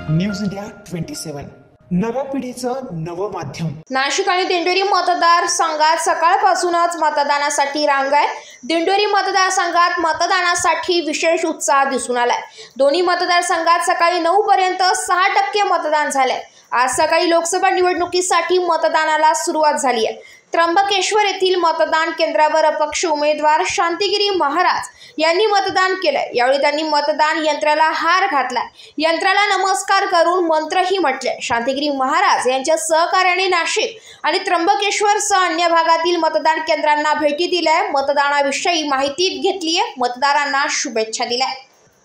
News India 27 नव्या पिढीचं नवं माध्यम। नाशिक आणि दिंडोरी मतदारसंघात सकाळपासूनच मतदानासाठी रांग आहे। दिंडोरी मतदारसंघात मतदानासाठी विशेष उत्साह दिसून आलाय। दोन्ही मतदारसंघात सकाळी 9 पर्यंत 6% मतदान झाले। आज सकाळी लोकसभा निवडणुकीसाठी मतदानाला सुरुवात झाली आहे। त्र्यंबकेश्वर येथील मतदान केंद्रावर अपक्ष उमेदवार शांतिगिरी महाराज यांनी मतदान केलंय। यावेळी त्यांनी मतदान यंत्राला हार घातलाय, यंत्राला नमस्कार करून मंत्रही म्हटले। शांतिगिरी महाराज यांच्या सहकार्याने नाशिक आणि त्र्यंबकेश्वरसह अन्य भागातील मतदान केंद्रांना भेटी दिल्या, मतदानाविषयी माहिती घेतली आहे, मतदारांना शुभेच्छा दिल्या।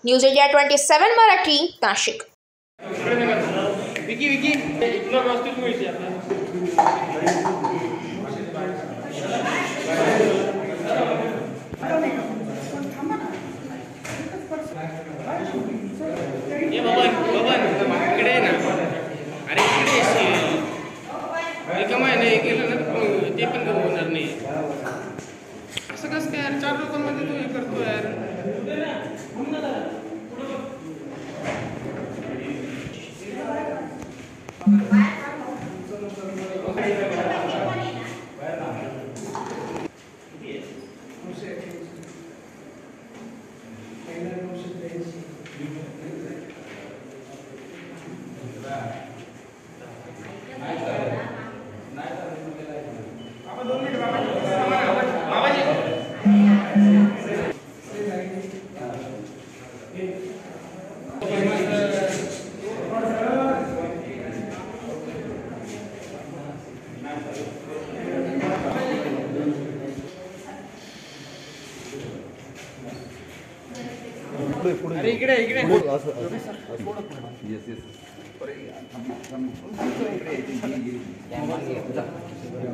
News India 27 Marathi, Nashik. इकडे ना, अरे इकडे रिकामा नाही गेलं ना ते पण होणार नाही। असं कसं काय यार, 4 लोकांमध्ये तू हे करतो यार। अरे इकडे इकडे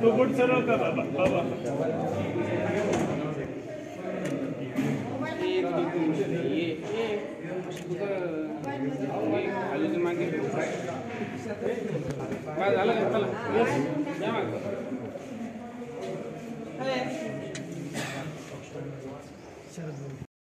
तो बोट सरळ का बाबा बाबा काय झालं चला